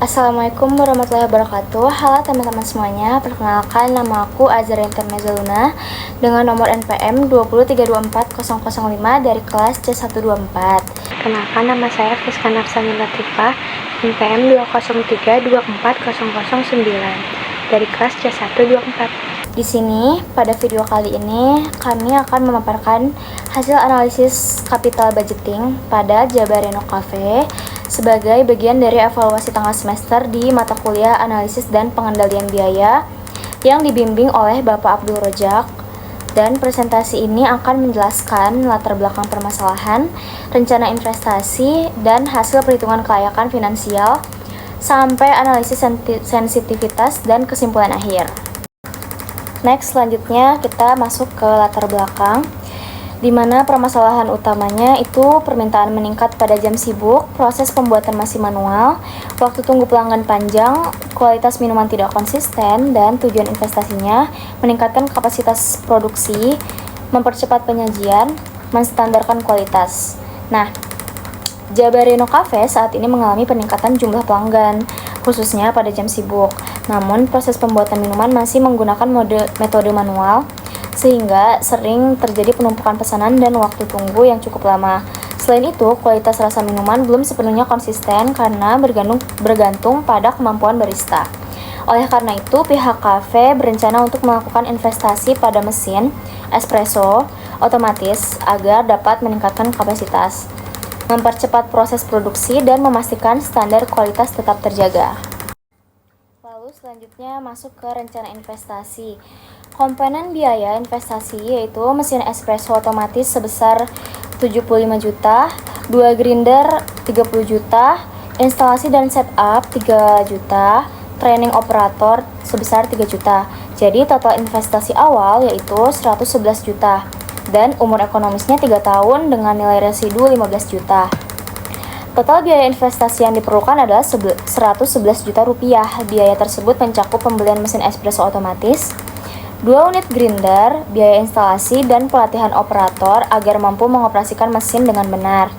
Assalamualaikum warahmatullahi wabarakatuh. Halo teman-teman semuanya, perkenalkan nama aku Azhar Intermezza Luna dengan nomor NPM 203240005 dari kelas C124. Perkenalkan, nama saya Friska Nafsani Latifah, NPM 203240009 dari kelas C124. Di sini, pada video kali ini, kami akan memaparkan hasil analisis capital budgeting pada Jabareno Cafe sebagai bagian dari evaluasi tengah semester di mata kuliah analisis dan pengendalian biaya yang dibimbing oleh Bapak Abdul Rojak. Dan presentasi ini akan menjelaskan latar belakang permasalahan, rencana investasi, dan hasil perhitungan kelayakan finansial sampai analisis sensitivitas dan kesimpulan akhir. Next, selanjutnya kita masuk ke latar belakang, di mana permasalahan utamanya itu permintaan meningkat pada jam sibuk, proses pembuatan masih manual, waktu tunggu pelanggan panjang, kualitas minuman tidak konsisten, dan tujuan investasinya meningkatkan kapasitas produksi, mempercepat penyajian, menstandarkan kualitas. Nah, Jabareno Cafe saat ini mengalami peningkatan jumlah pelanggan, khususnya pada jam sibuk. Namun, proses pembuatan minuman masih menggunakan metode manual, sehingga sering terjadi penumpukan pesanan dan waktu tunggu yang cukup lama. Selain itu, kualitas rasa minuman belum sepenuhnya konsisten karena bergantung pada kemampuan barista. Oleh karena itu, pihak kafe berencana untuk melakukan investasi pada mesin espresso otomatis agar dapat meningkatkan kapasitas, mempercepat proses produksi, dan memastikan standar kualitas tetap terjaga. Lalu selanjutnya masuk ke rencana investasi. Komponen biaya investasi yaitu mesin espresso otomatis sebesar 75 juta, 2 grinder 30 juta, instalasi dan setup 3 juta, training operator sebesar 3 juta. Jadi total investasi awal yaitu 111 juta dan umur ekonomisnya 3 tahun dengan nilai residu 15 juta. Total biaya investasi yang diperlukan adalah 111 juta rupiah. Biaya tersebut mencakup pembelian mesin espresso otomatis, 2 unit grinder, biaya instalasi, dan pelatihan operator agar mampu mengoperasikan mesin dengan benar.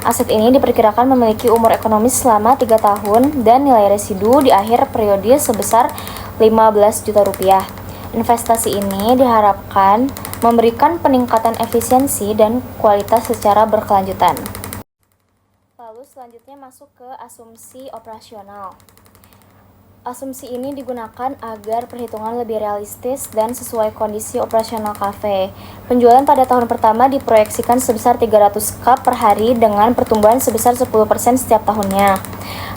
Aset ini diperkirakan memiliki umur ekonomis selama 3 tahun dan nilai residu di akhir periode sebesar 15 juta rupiah. Investasi ini diharapkan memberikan peningkatan efisiensi dan kualitas secara berkelanjutan. Lalu selanjutnya masuk ke asumsi operasional. Asumsi ini digunakan agar perhitungan lebih realistis dan sesuai kondisi operasional kafe. Penjualan pada tahun pertama diproyeksikan sebesar 300 cup per hari dengan pertumbuhan sebesar 10% setiap tahunnya.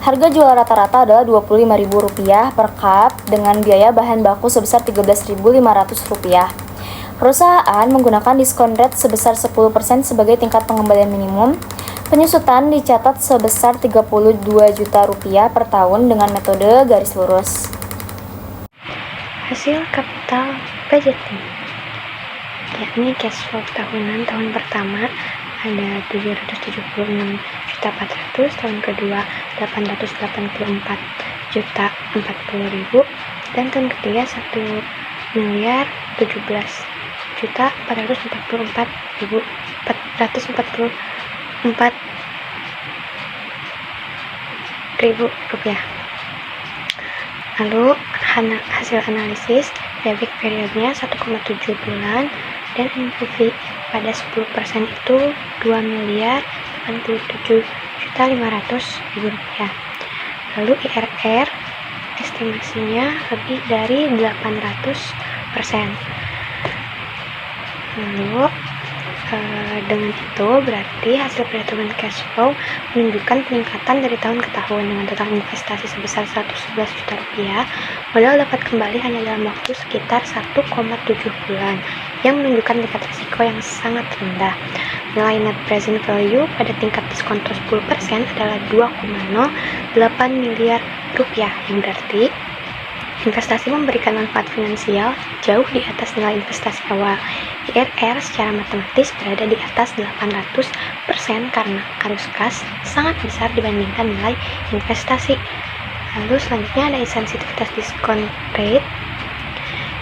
Harga jual rata-rata adalah Rp25.000 per cup dengan biaya bahan baku sebesar Rp13.500. Perusahaan menggunakan diskon rate sebesar 10% sebagai tingkat pengembalian minimum. Penyusutan dicatat sebesar Rp32 juta per tahun dengan metode garis lurus. Hasil capital budgeting, yakni cash flow tahunan tahun pertama ada 776.400.000, tahun kedua 884.040.000, dan tahun ketiga 1.017.444.440.000 rupiah. Lalu hasil analisis payback periodnya 1,7 bulan dan NPV pada 10% itu 2.087.500.000 rupiah. Lalu IRR estimasinya lebih dari 800%. Lalu dengan itu berarti hasil perhitungan cash flow menunjukkan peningkatan dari tahun ke tahun dengan total investasi sebesar 111 juta rupiah. Modal dapat kembali hanya dalam waktu sekitar 1,7 bulan yang menunjukkan tingkat risiko yang sangat rendah. Nilai net present value pada tingkat diskonto 10% adalah 2,08 miliar rupiah, yang berarti investasi memberikan manfaat finansial jauh di atas nilai investasi awal. IRR secara matematis berada di atas 800% karena arus kas sangat besar dibandingkan nilai investasi. Lalu selanjutnya ada sensitivitas diskon rate.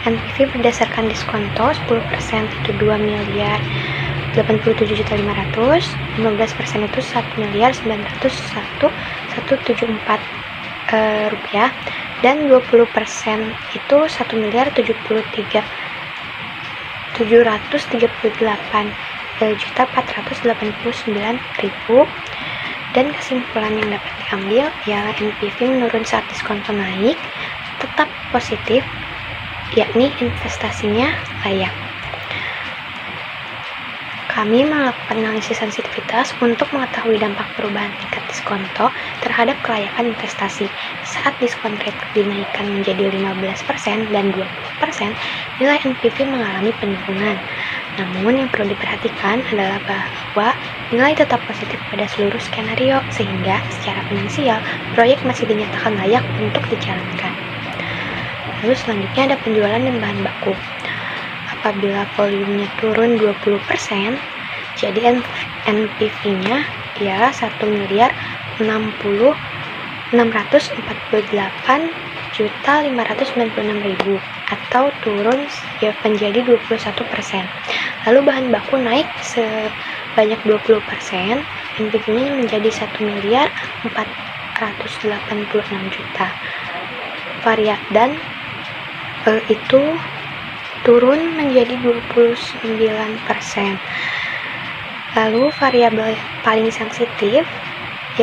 NPV berdasarkan diskonto 10% itu 2.087.500.000, 15% itu 1.901.174 rupiah, dan 20% itu 1.738.489.000. Dan kesimpulan yang dapat diambil ialah NPV menurun saat diskonto naik, tetap positif, yakni investasinya layak. Kami melakukan analisis sensitivitas untuk mengetahui dampak perubahan tingkat diskonto terhadap kelayakan investasi. Saat diskon rate dinaikkan menjadi 15% dan 20%, nilai NPV mengalami penurunan. Namun yang perlu diperhatikan adalah bahwa nilai tetap positif pada seluruh skenario, sehingga secara finansial proyek masih dinyatakan layak untuk dijalankan. Lalu selanjutnya ada penjualan dan bahan baku. Apabila volumenya turun 20%, jadi NPV-nya ialah 1.648.596.000 atau turun menjadi 21%. Lalu bahan baku naik sebanyak 20%, NPV-nya menjadi 1.486.000.000. Dan itu turun menjadi 29%. Lalu variabel paling sensitif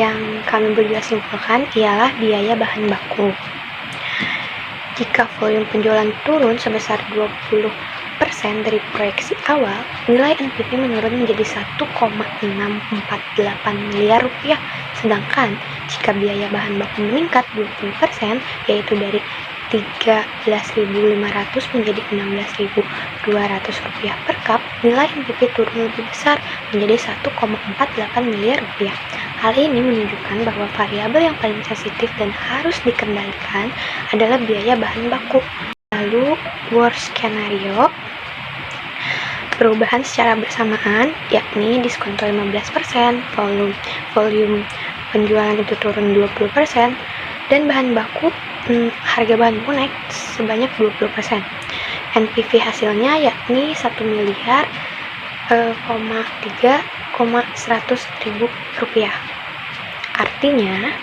yang kami berdua simpulkan ialah biaya bahan baku. Jika volume penjualan turun sebesar 20% dari proyeksi awal, nilai NPV menurun menjadi 1,648 miliar rupiah. Sedangkan jika biaya bahan baku meningkat 20%, yaitu dari 13.500 menjadi 16.200 rupiah per cup, nilai NPV turun lebih besar menjadi 1,48 miliar rupiah. Hal ini menunjukkan bahwa variabel yang paling sensitif dan harus dikendalikan adalah biaya bahan baku. Lalu worst scenario, perubahan secara bersamaan, yakni diskonto 15%, volume penjualan itu turun 20%, dan harga bahan baku naik sebanyak 20%. NPV hasilnya yakni 1.300.000.000 rupiah. Artinya,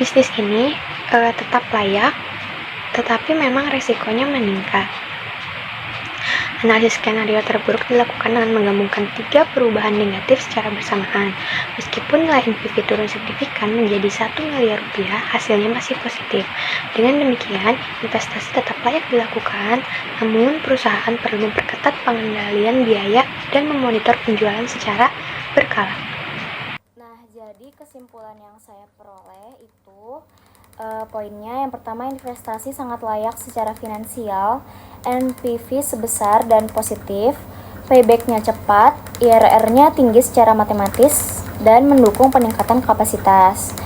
bisnis ini tetap layak, tetapi memang resikonya meningkat. Analisis skenario terburuk dilakukan dengan menggabungkan 3 perubahan negatif secara bersamaan. Meskipun nilai NPV turun signifikan menjadi 1 miliar rupiah, hasilnya masih positif. Dengan demikian, investasi tetap layak dilakukan, namun perusahaan perlu memperketat pengendalian biaya dan memonitor penjualan secara berkala. Nah, jadi kesimpulan yang saya peroleh itu poinnya, yang pertama, investasi sangat layak secara finansial, NPV sebesar dan positif, payback-nya cepat, IRR-nya tinggi secara matematis, dan mendukung peningkatan kapasitas.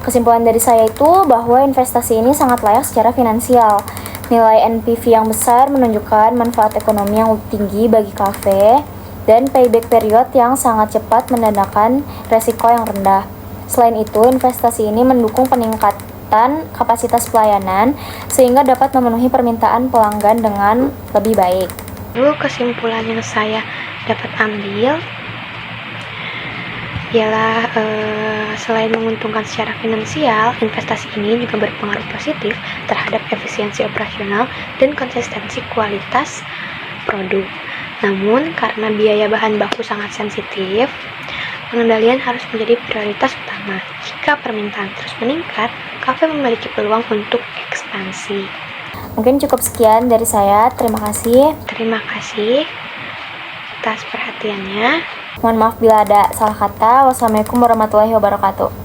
Kesimpulan dari saya itu bahwa investasi ini sangat layak secara finansial. Nilai NPV yang besar menunjukkan manfaat ekonomi yang tinggi bagi kafe, dan payback period yang sangat cepat menandakan resiko yang rendah. Selain itu, investasi ini mendukung peningkatan kapasitas pelayanan sehingga dapat memenuhi permintaan pelanggan dengan lebih baik. Lalu kesimpulan yang saya dapat ambil ialah selain menguntungkan secara finansial, investasi ini juga berpengaruh positif terhadap efisiensi operasional dan konsistensi kualitas produk. Namun, karena biaya bahan baku sangat sensitif, pengendalian harus menjadi prioritas utama. Jika permintaan terus meningkat, kafe memiliki peluang untuk ekspansi. Mungkin cukup sekian dari saya. Terima kasih. Terima kasih atas perhatiannya. Mohon maaf bila ada salah kata. Wassalamualaikum warahmatullahi wabarakatuh.